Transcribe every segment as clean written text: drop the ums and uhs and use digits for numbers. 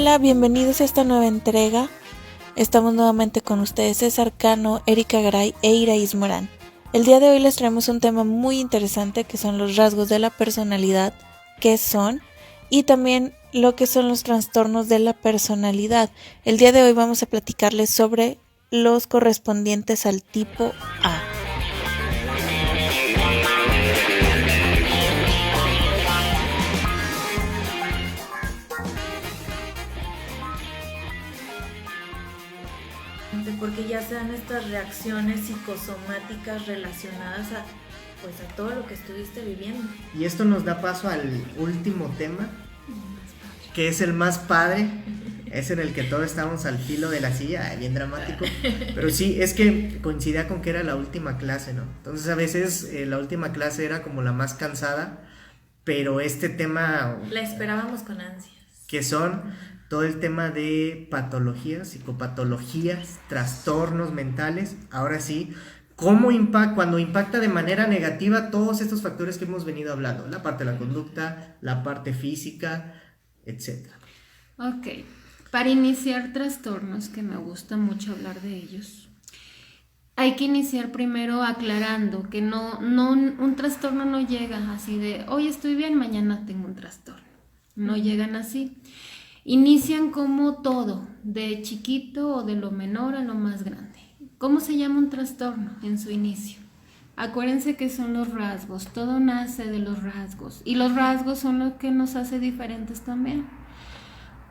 Hola, bienvenidos a esta nueva entrega. Estamos nuevamente con ustedes César Cano, Erika Garay e Iraís Morán. El día de hoy les traemos un tema muy interesante que son los rasgos de la personalidad, qué son, y también lo que son los trastornos de la personalidad. El día de hoy vamos a platicarles sobre los correspondientes al tipo A. Porque ya se dan estas reacciones psicosomáticas relacionadas a todo lo que estuviste viviendo. Y esto nos da paso al último tema, que es el más padre, es en el que todos estábamos al filo de la silla, bien dramático, pero sí, es que coincidía con que era la última clase, ¿no? Entonces a veces la última clase era como la más cansada, pero este tema... La esperábamos con ansias. Que son todo el tema de patologías, psicopatologías, trastornos mentales, ahora sí, cómo cuando impacta de manera negativa todos estos factores que hemos venido hablando, la parte de la conducta, la parte física, etc. Ok, para iniciar trastornos, que me gusta mucho hablar de ellos, hay que iniciar primero aclarando que un trastorno no llega así de hoy estoy bien, mañana tengo un trastorno, no llegan así. Inician como todo, de chiquito o de lo menor a lo más grande. ¿Cómo se llama un trastorno en su inicio? Acuérdense que son los rasgos, todo nace de los rasgos y los rasgos son lo que nos hace diferentes también.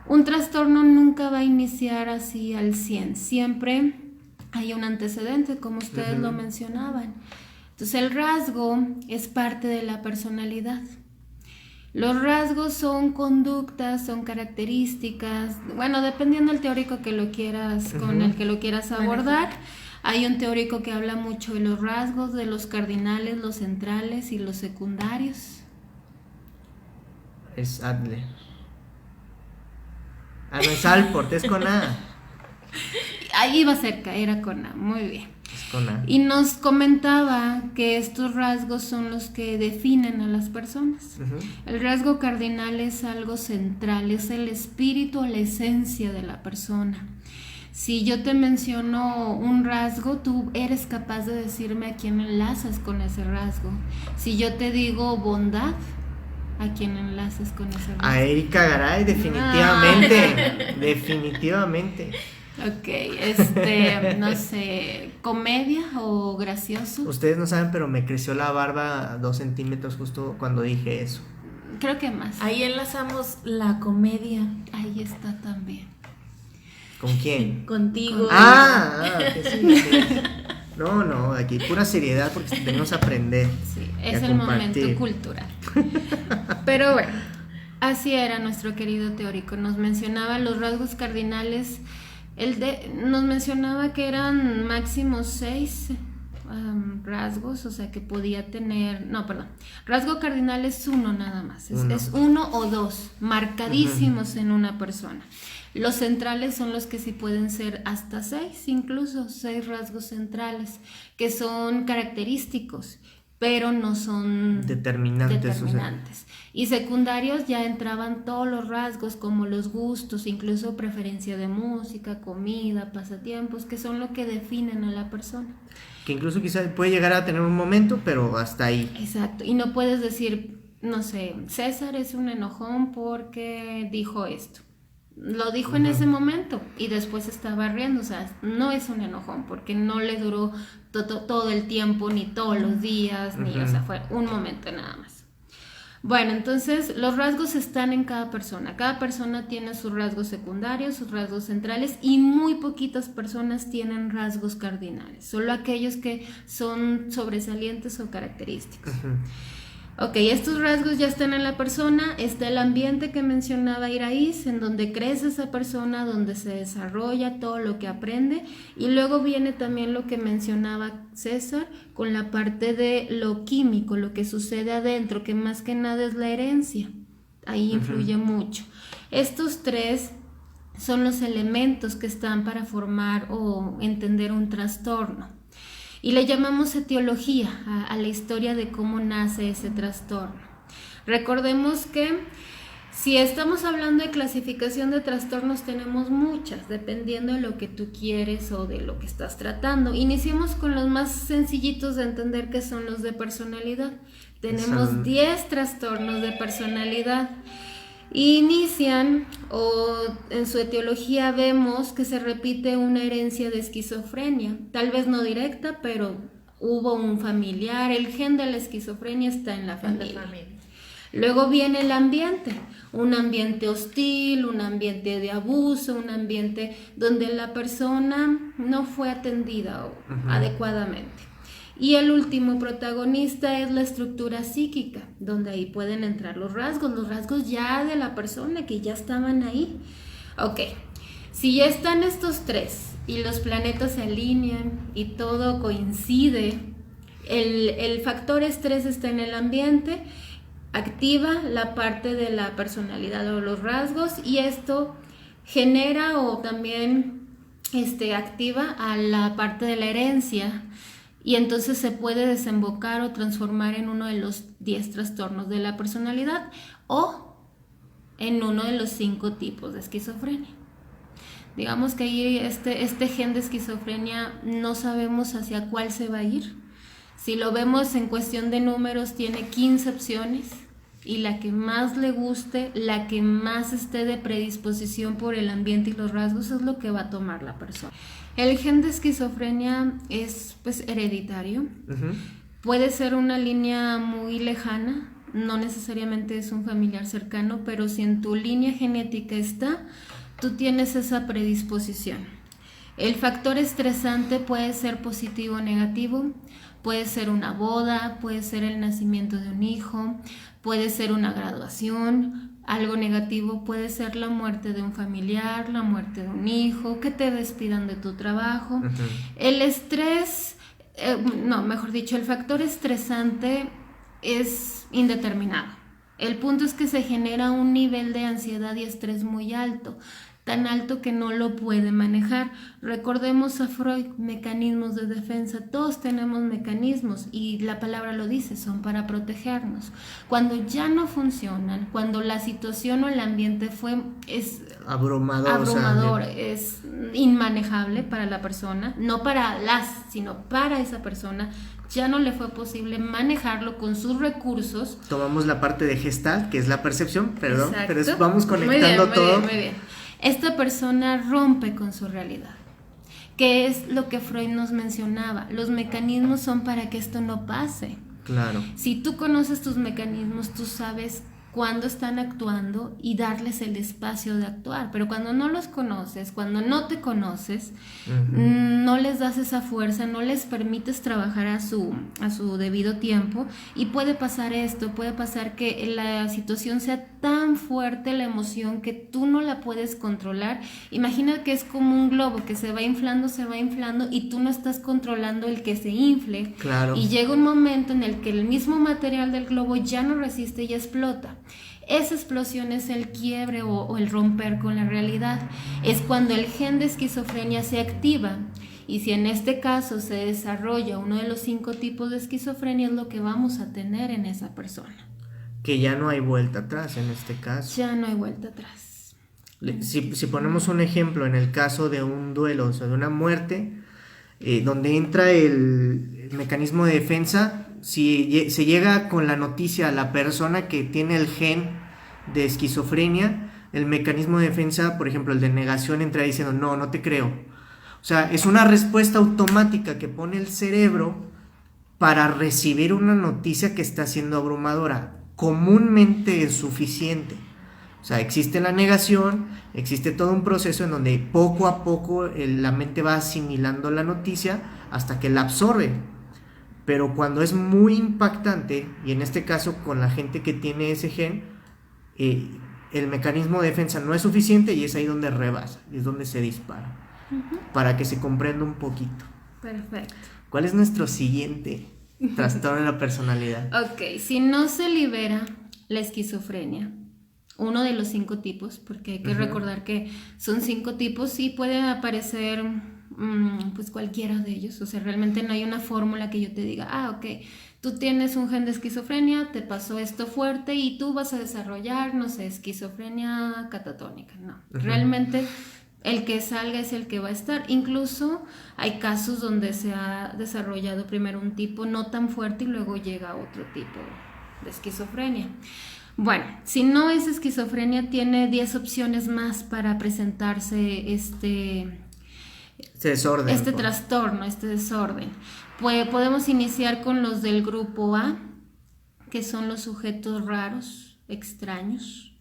Un trastorno nunca va a iniciar así al 100, siempre hay un antecedente, como ustedes lo mencionaban. Entonces el rasgo es parte de la personalidad. Los rasgos son conductas, son características, bueno, dependiendo del teórico que lo quieras, con el que lo quieras abordar. Hay un teórico que habla mucho de los rasgos, de los cardinales, los centrales y los secundarios. Es Adler. No es Alport, es con A. Ahí iba cerca, era con A, muy bien. Con A. Y nos comentaba que estos rasgos son los que definen a las personas. El rasgo cardinal es algo central, es el espíritu, la esencia de la persona. Si yo te menciono un rasgo, tú eres capaz de decirme a quién enlazas con ese rasgo. Si yo te digo bondad, ¿a quién enlazas con ese rasgo? A Erika Garay, definitivamente. Definitivamente. Ok, no sé, comedia o gracioso. Ustedes no saben, pero me creció la barba 2 centímetros justo cuando dije eso. Creo que más. Ahí enlazamos la comedia. Ahí está también. ¿Con quién? Contigo. Que sí. No, aquí pura seriedad porque tenemos que aprender. Sí, es el momento cultural. Pero bueno, así era nuestro querido teórico. Nos mencionaba los rasgos cardinales. Nos mencionaba que eran máximo 6 rasgos, o sea que podía tener, rasgo cardinal es 1 nada más, es 1 o 2 marcadísimos en una persona. Los centrales son los que sí pueden ser hasta 6, incluso 6 rasgos centrales, que son característicos, pero no son determinantes. O sea. Y secundarios ya entraban todos los rasgos como los gustos, incluso preferencia de música, comida, pasatiempos, que son lo que definen a la persona. Que incluso quizás puede llegar a tener un momento, pero hasta ahí. Exacto, y no puedes decir, no sé, César es un enojón porque dijo esto. Lo dijo en ese momento y después estaba riendo, o sea, no es un enojón porque no le duró todo el tiempo, ni todos los días, o sea, fue un momento nada más. Bueno, entonces los rasgos están en cada persona tiene sus rasgos secundarios, sus rasgos centrales y muy poquitas personas tienen rasgos cardinales, solo aquellos que son sobresalientes o característicos. Ok, estos rasgos ya están en la persona, está el ambiente que mencionaba Iraís, en donde crece esa persona, donde se desarrolla todo lo que aprende, y luego viene también lo que mencionaba César, con la parte de lo químico, lo que sucede adentro, que más que nada es la herencia, ahí influye mucho. Estos 3 son los elementos que están para formar o entender un trastorno. Y le llamamos etiología a la historia de cómo nace ese trastorno. Recordemos que Si estamos hablando de clasificación de trastornos, tenemos muchas, dependiendo de lo que tú quieres o de lo que estás tratando. Iniciemos con los más sencillitos de entender, que son los de personalidad. Tenemos 10 trastornos de personalidad. Inician, o en su etiología vemos que se repite una herencia de esquizofrenia, tal vez no directa, pero hubo un familiar, el gen de la esquizofrenia está en la familia. Luego viene el ambiente, un ambiente hostil, un ambiente de abuso, un ambiente donde la persona no fue atendida adecuadamente. Y el último protagonista es la estructura psíquica, donde ahí pueden entrar los rasgos ya de la persona que ya estaban ahí. Ok, si ya están estos tres y los planetas se alinean y todo coincide, el factor estrés está en el ambiente, activa la parte de la personalidad o los rasgos, y esto genera o también activa a la parte de la herencia, y entonces se puede desembocar o transformar en uno de los 10 trastornos de la personalidad o en uno de los 5 tipos de esquizofrenia. Digamos que ahí este gen de esquizofrenia no sabemos hacia cuál se va a ir. Si lo vemos en cuestión de números, tiene 15 opciones, y la que más le guste, la que más esté de predisposición por el ambiente y los rasgos, es lo que va a tomar la persona. El gen de esquizofrenia es hereditario. Puede ser una línea muy lejana, no necesariamente es un familiar cercano, pero si en tu línea genética está, tú tienes esa predisposición. El factor estresante puede ser positivo o negativo, puede ser una boda, puede ser el nacimiento de un hijo, puede ser una graduación. Algo negativo puede ser la muerte de un familiar, la muerte de un hijo, que te despidan de tu trabajo. El estrés, el factor estresante es indeterminado. El punto es que se genera un nivel de ansiedad y estrés muy alto, tan alto que no lo puede manejar. Recordemos a Freud, mecanismos de defensa. Todos tenemos mecanismos, y la palabra lo dice, son para protegernos. Cuando ya no funcionan, cuando la situación o el ambiente es abrumador, es inmanejable para la persona, no para sino para esa persona, ya no le fue posible manejarlo con sus recursos. Tomamos la parte de Gestalt, que es la percepción, perdón, exacto, pero vamos conectando todo. Muy bien. Esta persona rompe con su realidad, que es lo que Freud nos mencionaba. Los mecanismos son para que esto no pase. Claro. Si tú conoces tus mecanismos, tú sabes cuándo están actuando y darles el espacio de actuar. Pero cuando no los conoces, cuando no te conoces, no les das esa fuerza, no les permites trabajar a su debido tiempo, y puede pasar esto, puede pasar que la situación sea tan fuerte, la emoción, que tú no la puedes controlar. Imagina que es como un globo que se va inflando, y tú no estás controlando el que se infle. Claro. Y llega un momento en el que el mismo material del globo ya no resiste y explota. Esa explosión es el quiebre o el romper con la realidad. Es cuando el gen de esquizofrenia se activa, y si en este caso se desarrolla uno de los 5 tipos de esquizofrenia, es lo que vamos a tener en esa persona. Que ya no hay vuelta atrás en este caso. Ya no hay vuelta atrás. Si ponemos un ejemplo en el caso de un duelo, o sea, de una muerte, donde entra el mecanismo de defensa, si se llega con la noticia a la persona que tiene el gen de esquizofrenia, el mecanismo de defensa, por ejemplo el de negación, entra diciendo no te creo. O sea, es una respuesta automática que pone el cerebro para recibir una noticia que está siendo abrumadora. Comúnmente es suficiente. O sea, existe la negación, existe todo un proceso en donde poco a poco la mente va asimilando la noticia hasta que la absorbe. Pero cuando es muy impactante, y en este caso con la gente que tiene ese gen, el mecanismo de defensa no es suficiente, y es ahí donde rebasa, y es donde se dispara. Para que se comprenda un poquito. Perfecto. ¿Cuál es nuestro siguiente trastorno de la personalidad? Ok, si no se libera la esquizofrenia, uno de los 5 tipos, porque hay que recordar que son 5 tipos, y puede aparecer pues cualquiera de ellos. O sea, realmente no hay una fórmula que yo te diga, ok, tú tienes un gen de esquizofrenia, te pasó esto fuerte y tú vas a desarrollar, no sé, esquizofrenia catatónica. No, realmente el que salga es el que va a estar. Incluso hay casos donde se ha desarrollado primero un tipo no tan fuerte y luego llega otro tipo de esquizofrenia. Bueno, si no es esquizofrenia, tiene 10 opciones más para presentarse este desorden, trastorno, este desorden. Pues podemos iniciar con los del grupo A, que son los sujetos raros, extraños.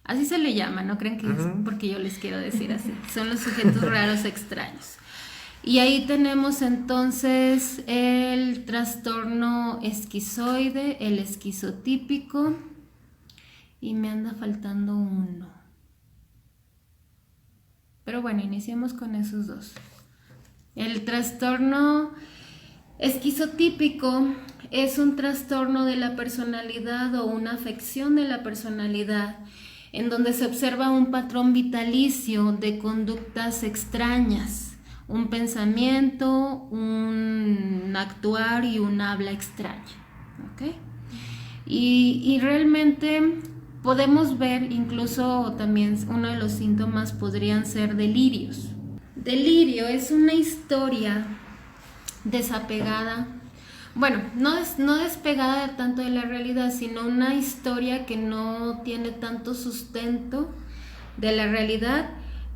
Así se le llama, no crean que es porque yo les quiero decir así. Son los sujetos raros extraños. Y ahí tenemos entonces el trastorno esquizoide, el esquizotípico, y me anda faltando uno. Pero bueno, iniciemos con esos dos. El trastorno esquizotípico es un trastorno de la personalidad o una afección de la personalidad en donde se observa un patrón vitalicio de conductas extrañas, un pensamiento, un actuar y un habla extraña. ¿Okay? Y realmente podemos ver, incluso también uno de los síntomas podrían ser delirios. Delirio es una historia desapegada, bueno, no despegada tanto de la realidad, sino una historia que no tiene tanto sustento de la realidad,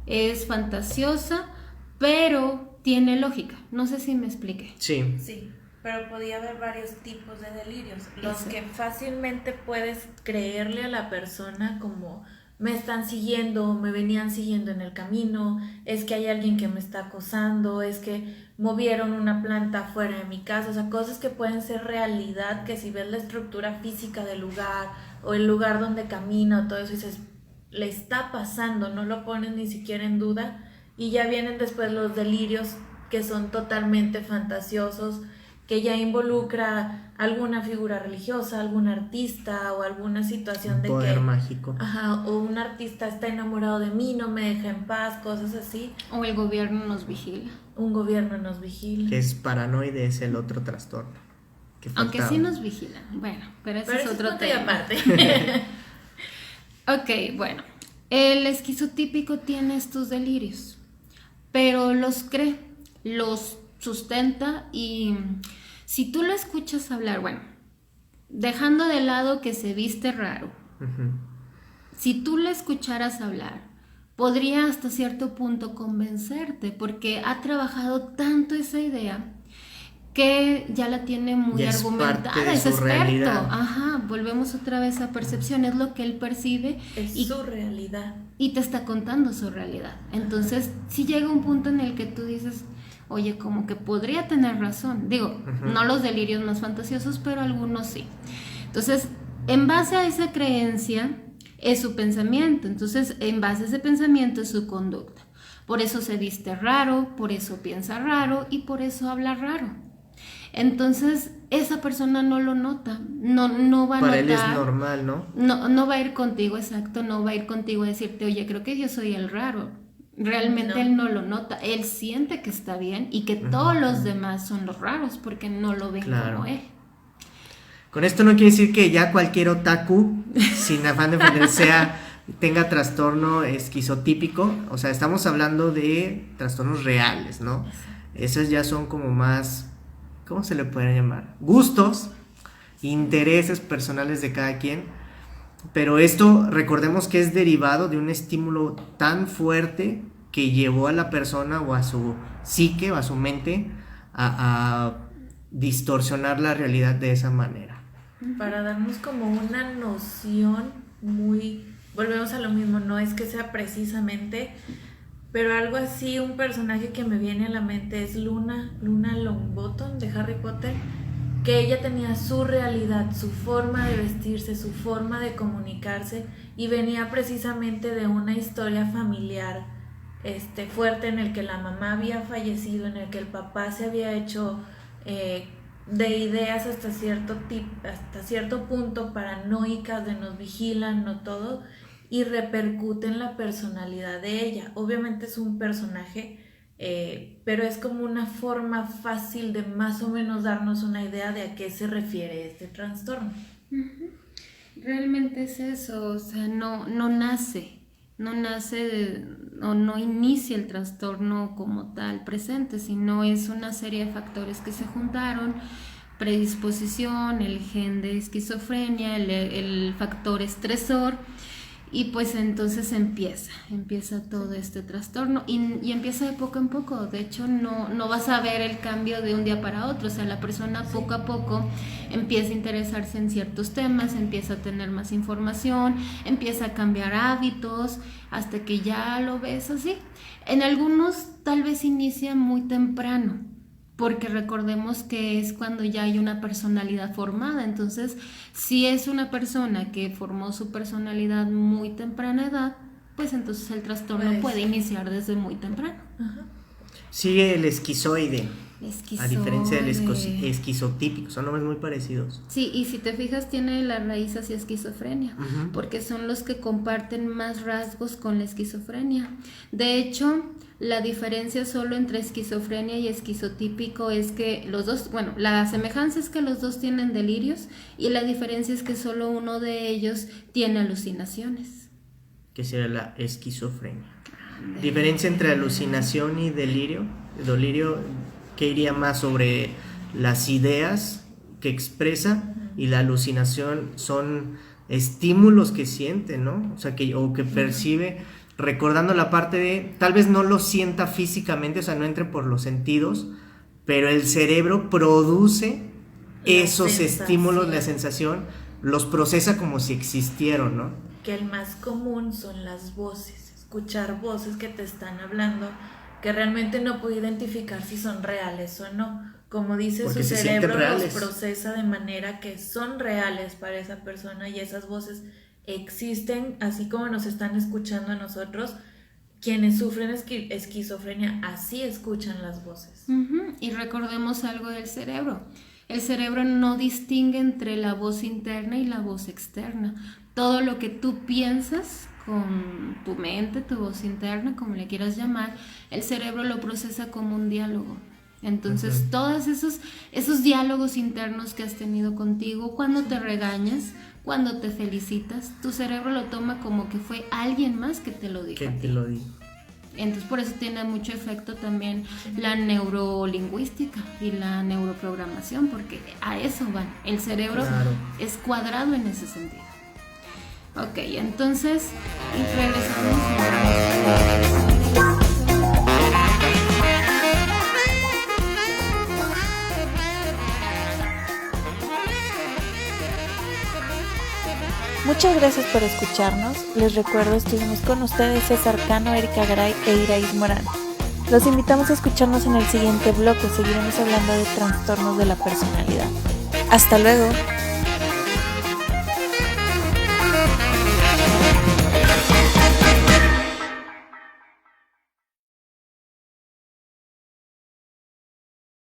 es fantasiosa, pero tiene lógica. No sé si me expliqué. Sí. Sí, pero podía haber varios tipos de delirios. Los que fácilmente puedes creerle a la persona como me están siguiendo, me venían siguiendo en el camino, es que hay alguien que me está acosando, es que movieron una planta fuera de mi casa, o sea, cosas que pueden ser realidad, que si ves la estructura física del lugar o el lugar donde camina o todo eso, dices, le está pasando, no lo pones ni siquiera en duda. Y ya vienen después los delirios que son totalmente fantasiosos, que ya involucra alguna figura religiosa, algún artista o alguna situación de poder que mágico. Ajá, o un artista está enamorado de mí, no me deja en paz, cosas así. O el gobierno nos vigila. Un gobierno nos vigila. Que es paranoide, es el otro trastorno. Aunque sí nos vigilan. Bueno, pero ese es otro tema. Aparte. Ok, bueno. El esquizotípico tiene estos delirios, pero los cree, los sustenta y si tú lo escuchas hablar, bueno, dejando de lado que se viste raro, si tú lo escucharas hablar, podría hasta cierto punto convencerte porque ha trabajado tanto esa idea que ya la tiene muy ya argumentada, es su experto. Realidad. Ajá, volvemos otra vez a percepción, es lo que él percibe. Es su realidad. Y te está contando su realidad. Entonces, sí llega un punto en el que tú dices, oye, como que podría tener razón. Digo, no los delirios más fantasiosos, pero algunos sí. Entonces, en base a esa creencia, es su pensamiento. Entonces, en base a ese pensamiento es su conducta. Por eso se viste raro, por eso piensa raro y por eso habla raro. Entonces, esa persona no lo nota, no va a notar. Para él es normal, ¿no? No va a ir contigo, exacto, no va a ir contigo a decirte, oye, creo que yo soy el raro. Realmente él no lo nota, él siente que está bien y que todos los demás son los raros porque no lo ven como él. Con esto no quiere decir que ya cualquier otaku, sin afán de ofender, tenga trastorno esquizotípico. O sea, estamos hablando de trastornos reales, ¿no? Esos ya son como más, ¿cómo se le puede llamar? Gustos, intereses personales de cada quien. Pero esto, recordemos que es derivado de un estímulo tan fuerte que llevó a la persona o a su psique o a su mente a distorsionar la realidad de esa manera. Para darnos como una noción muy... Volvemos a lo mismo, no es que sea precisamente, pero algo así, un personaje que me viene a la mente es Luna Longbottom de Harry Potter, que ella tenía su realidad, su forma de vestirse, su forma de comunicarse y venía precisamente de una historia familiar fuerte en el que la mamá había fallecido, en el que el papá se había hecho de ideas hasta cierto punto paranoicas, de nos vigilan, no todo, y repercute en la personalidad de ella. Obviamente es un personaje pero es como una forma fácil de más o menos darnos una idea de a qué se refiere este trastorno. Realmente es eso, o sea, no nace o no inicia el trastorno como tal presente, sino es una serie de factores que se juntaron: predisposición, el gen de esquizofrenia, el factor estresor, y pues entonces empieza todo este trastorno y empieza de poco en poco. De hecho, no vas a ver el cambio de un día para otro, o sea, la persona poco a poco empieza a interesarse en ciertos temas, empieza a tener más información, empieza a cambiar hábitos, hasta que ya lo ves así. En algunos tal vez inicia muy temprano, porque recordemos que es cuando ya hay una personalidad formada. Entonces, si es una persona que formó su personalidad muy temprana edad, pues entonces el trastorno puede iniciar desde muy temprano. Sigue el esquizoide, a diferencia del esquizotípico, son nombres muy parecidos. Sí, y si te fijas tiene la raíz hacia esquizofrenia, porque son los que comparten más rasgos con la esquizofrenia. De hecho, la diferencia solo entre esquizofrenia y esquizotípico es que los dos, bueno, la semejanza es que los dos tienen delirios, y la diferencia es que solo uno de ellos tiene alucinaciones. Que sería la esquizofrenia. Diferencia entre alucinación y delirio. El delirio, que iría más sobre las ideas que expresa, y la alucinación son estímulos que siente, ¿no? O sea, que percibe, recordando la parte de, tal vez no lo sienta físicamente, o sea, no entre por los sentidos, pero el cerebro produce esos estímulos, la sensación, los procesa como si existieran, ¿no? Que el más común son las voces, escuchar voces que te están hablando, que realmente no puedo identificar si son reales o no. Como dice, porque su cerebro los reales. procesa de manera que son reales para esa persona, y esas voces existen, así como nos están escuchando a nosotros. Quienes sufren esquizofrenia así escuchan las voces. Y recordemos algo del cerebro. El cerebro no distingue entre la voz interna y la voz externa. Todo lo que tú piensas con tu mente, tu voz interna, como le quieras llamar, el cerebro lo procesa como un diálogo. Entonces, todos esos diálogos internos que has tenido contigo, cuando te regañas, cuando te felicitas, tu cerebro lo toma como que fue alguien más que te lo dijo. Que te lo dijo. Entonces, por eso tiene mucho efecto también la neurolingüística y la neuroprogramación, porque a eso van. El cerebro es cuadrado en ese sentido. Ok, entonces regresamos. Muchas gracias por escucharnos. Les recuerdo, estuvimos con ustedes César Cano, Erika Garay e Iraíz Morán. Los invitamos a escucharnos en el siguiente bloque. Seguiremos hablando de trastornos de la personalidad. Hasta luego.